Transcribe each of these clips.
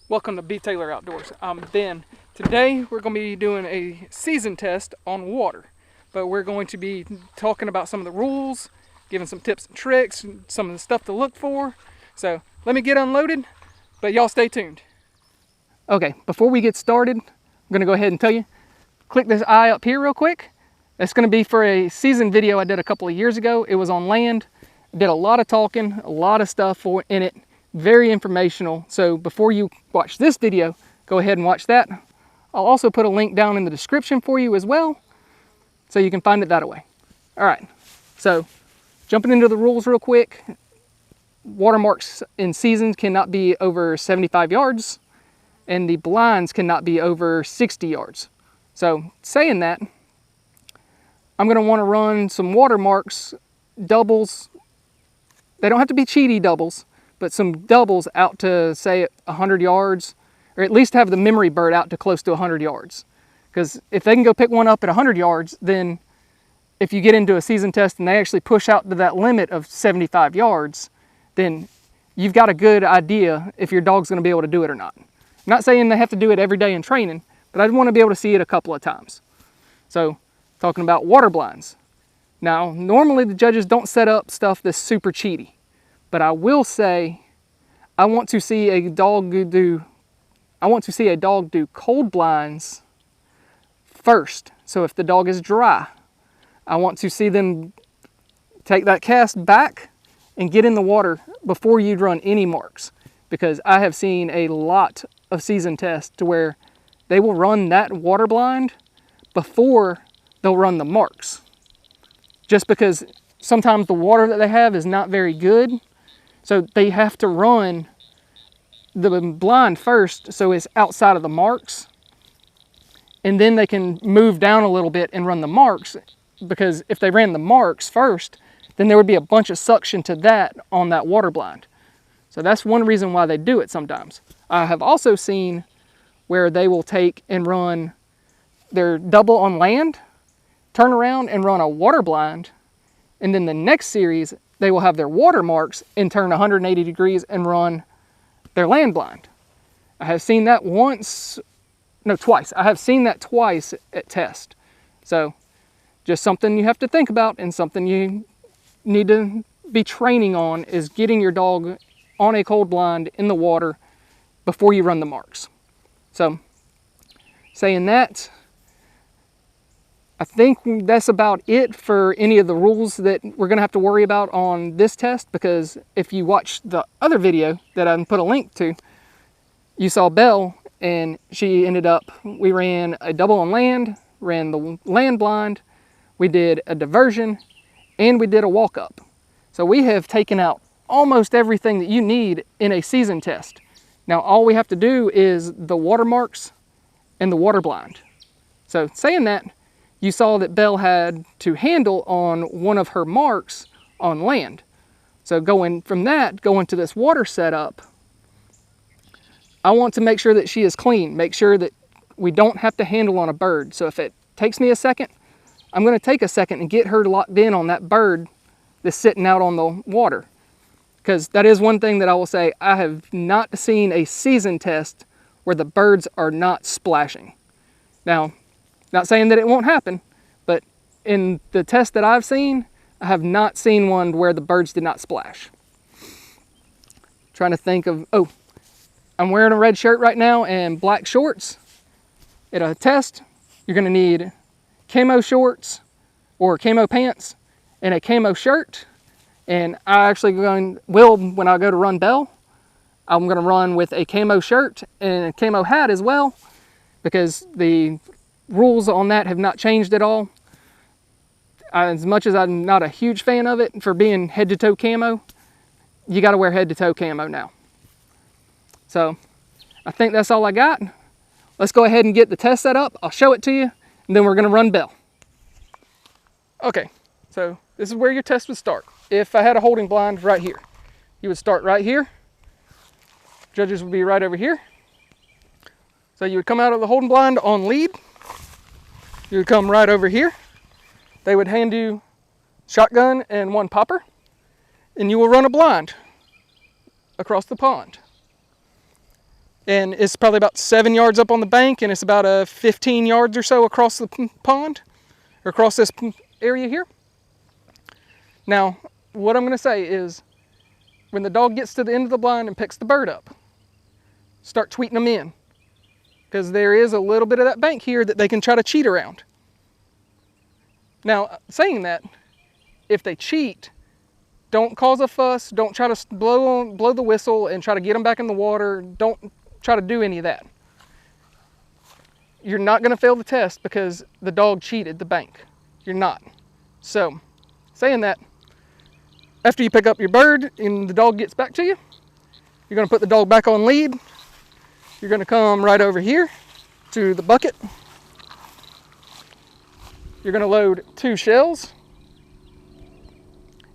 Welcome to B. Taylor Outdoors. I'm Ben. Today we're going to be doing a season test on water, but we're going to be talking about some of the rules, giving some tips and tricks, some of the stuff to look for. So let me get unloaded, but y'all stay tuned. Okay, before we get started, I'm going to go ahead and tell you, click this eye up here real quick. That's going to be for a season video I did a couple of years ago. It was on land. I did a lot of talking, a lot of stuff in it. Very informational. So before you watch this video, go ahead and watch that. I'll also put a link down in the description for you as well, so you can find it that way. All right, so jumping into the rules real quick. Watermarks in seasons cannot be over 75 yards, and the blinds cannot be over 60 yards. So saying that, I'm gonna wanna run some watermarks, doubles. They don't have to be cheaty doubles, but some doubles out to say 100 yards, or at least have the memory bird out to close to 100 yards. Because if they can go pick one up at 100 yards, then if you get into a season test and they actually push out to that limit of 75 yards, then you've got a good idea if your dog's gonna be able to do it or not. I'm not saying they have to do it every day in training, but I want to be able to see it a couple of times. So, talking about water blinds. Now, normally the judges don't set up stuff that's super cheaty. But I will say, I want to see a dog do cold blinds first. So if the dog is dry, I want to see them take that cast back and get in the water before you'd run any marks. Because I have seen a lot of season tests to where they will run that water blind before they'll run the marks. Just because sometimes the water that they have is not very good. So they have to run the blind first so it's outside of the marks. And then they can move down a little bit and run the marks, because if they ran the marks first, then there would be a bunch of suction to that on that water blind. So that's one reason why they do it sometimes. I have also seen where they will take and run their double on land, turn around and run a water blind, and then the next series they will have their watermarks and turn 180 degrees and run their land blind. I have seen that twice. I have seen that twice at test. So just something you have to think about, and something you need to be training on is getting your dog on a cold blind in the water before you run the marks. So saying that, I think that's about it for any of the rules that we're going to have to worry about on this test, because if you watch the other video that I put a link to, you saw Belle, and she ended up, we ran a double on land, ran the land blind, we did a diversion, and we did a walk-up. So we have taken out almost everything that you need in a season test. Now all we have to do is the watermarks and the water blind. So saying that, you saw that Belle had to handle on one of her marks on land. So going from that, going to this water setup, I want to make sure that she is clean, make sure that we don't have to handle on a bird. So if it takes me a second, I'm going to take a second and get her locked in on that bird that's sitting out on the water. Because that is one thing that I will say, I have not seen a season test where the birds are not splashing. Now, not saying that it won't happen, but in the test that I've seen, I have not seen one where the birds did not splash. Trying to think of, I'm wearing a red shirt right now and black shorts. At a test, you're gonna need camo shorts or camo pants and a camo shirt. And I actually when I go to run Belle, I'm gonna run with a camo shirt and a camo hat as well, because the rules on that have not changed at all. As much as I'm not a huge fan of it for being head to toe camo, you got to wear head to toe camo now. So I think that's all I got. Let's go ahead and get the test set up. I'll show it to you, and then we're going to run Belle. Okay, so this is where your test would start. If I had a holding blind right here, you would start right here. Judges would be right over here. So you would come out of the holding blind on lead. You would come right over here. They would hand you shotgun and one popper, and you will run a blind across the pond. And it's probably about 7 yards up on the bank, and it's about 15 yards or so across the pond, or across this area here. Now, what I'm going to say is, when the dog gets to the end of the blind and picks the bird up, start tweeting them in, because there is a little bit of that bank here that they can try to cheat around. Now, saying that, if they cheat, don't cause a fuss, don't try to blow the whistle and try to get them back in the water, don't try to do any of that. You're not going to fail the test because the dog cheated the bank. You're not. So, saying that, after you pick up your bird and the dog gets back to you, you're going to put the dog back on lead. You're going to come right over here to the bucket. You're going to load 2 shells.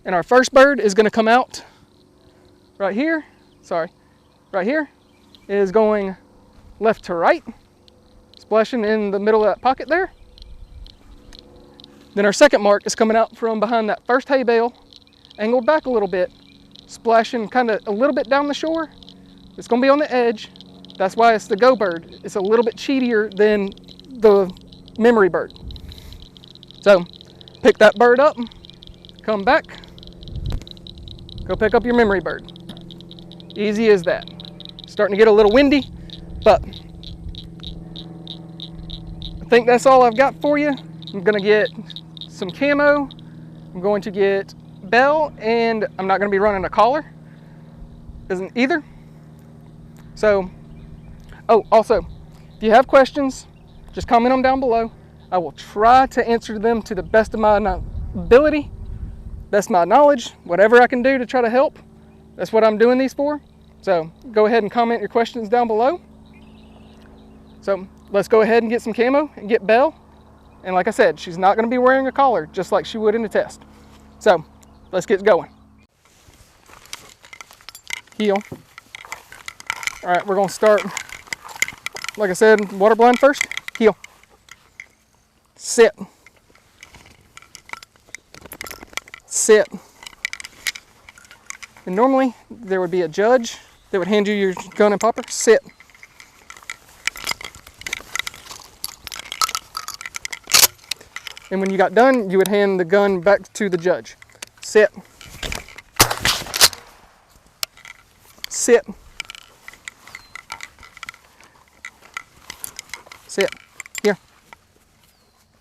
And our first bird is going to come out right here. Right here. It is going left to right, splashing in the middle of that pocket there. Then our second mark is coming out from behind that first hay bale, angled back a little bit, splashing kind of a little bit down the shore. It's going to be on the edge. That's why it's the go bird. It's a little bit cheatier than the memory bird. So pick that bird up, come back, go pick up your memory bird. Easy as that. Starting to get a little windy, but I think that's all I've got for you. I'm going to get some camo. I'm going to get bell, and I'm not going to be running a collar either. So, oh, also, if you have questions, just comment them down below. I will try to answer them to the best of my ability, best of my knowledge, whatever I can do to try to help. That's what I'm doing these for. So go ahead and comment your questions down below. So let's go ahead and get some camo and get Belle. And like I said, she's not going to be wearing a collar just like she would in the test. So let's get going. Heel. All right, we're going to start, like I said, water blind first. Heel. Sit. Sit. And normally there would be a judge that would hand you your gun and popper. Sit. And when you got done, you would hand the gun back to the judge. Sit. Sit. Sit. Here.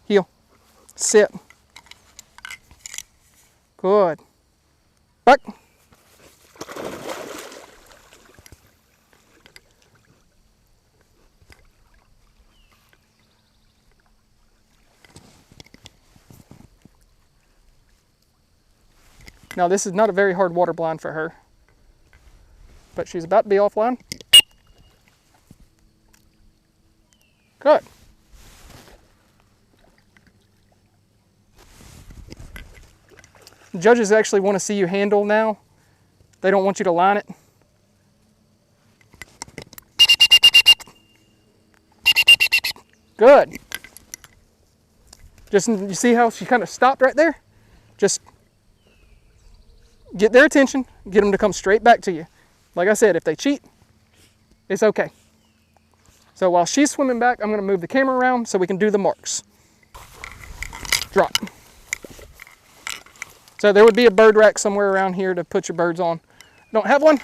Heel. Sit. Good. Back. Now this is not a very hard water blind for her, but she's about to be offline. Good. Judges actually want to see you handle now. They don't want you to line it. Good. Just, you see how she kind of stopped right there? Just get their attention, get them to come straight back to you. Like I said, if they cheat, it's okay. So while she's swimming back, I'm going to move the camera around so we can do the marks. Drop. So there would be a bird rack somewhere around here to put your birds on. Don't have one?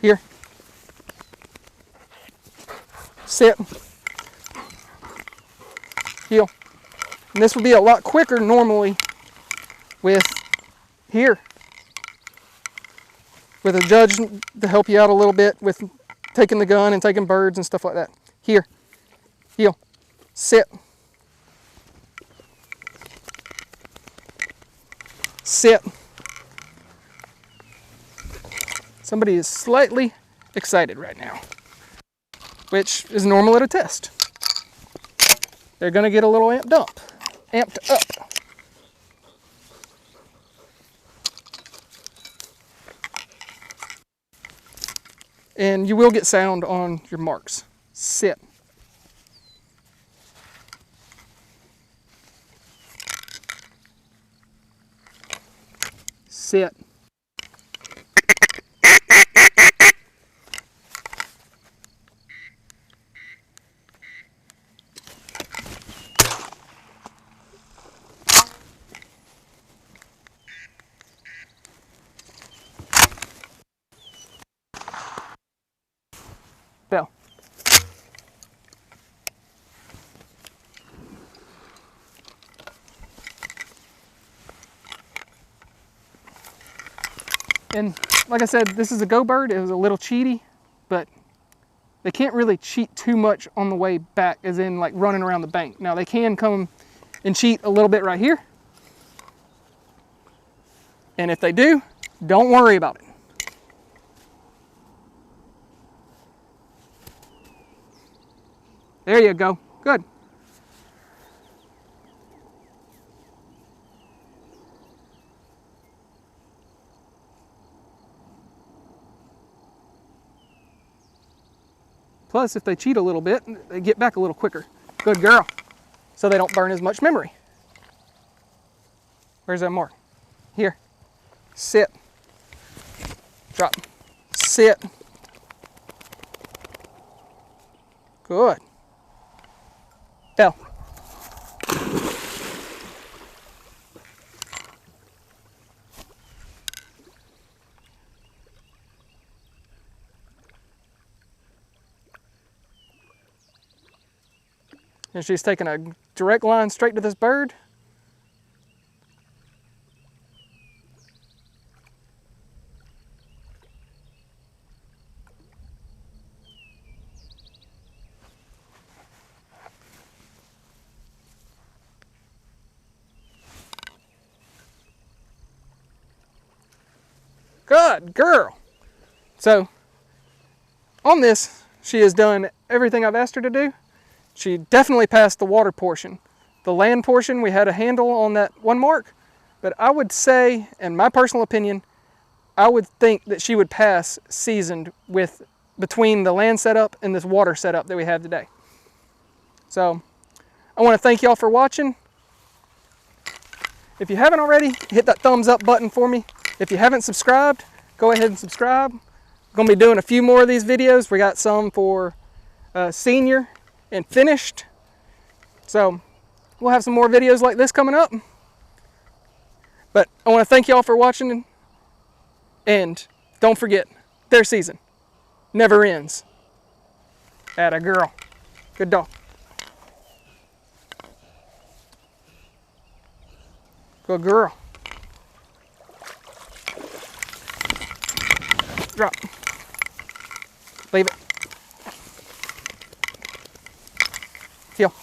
Here. Sit. Heel. And this would be a lot quicker normally with here, with a judge to help you out a little bit with taking the gun and taking birds and stuff like that. Here. Heel. Sit. Sit. Somebody is slightly excited right now, which is normal at a test. They're going to get a little amped up. And you will get sound on your marks. Sit. Sit. And like I said, this is a go bird. It was a little cheaty, but they can't really cheat too much on the way back, as in like running around the bank. Now they can come and cheat a little bit right here. And if they do, don't worry about it. There you go. Good. Plus, if they cheat a little bit, they get back a little quicker. Good girl. So they don't burn as much memory. Where's that mark? Here. Sit. Drop. Sit. Good. Tell. And she's taking a direct line straight to this bird. Good girl. So on this, she has done everything I've asked her to do. She definitely passed the water portion. The land portion, we had a handle on that one mark, but I would say, in my personal opinion, I would think that she would pass seasoned with between the land setup and this water setup that we have today. So I want to thank y'all for watching. If you haven't already, hit that thumbs up button for me. If you haven't subscribed, go ahead and subscribe. I'm going to be doing a few more of these videos. We got some for senior and finished. So we'll have some more videos like this coming up. But I want to thank y'all for watching. And don't forget, their season never ends. Atta girl. Good dog. Good girl. Drop. Leave it. Heel.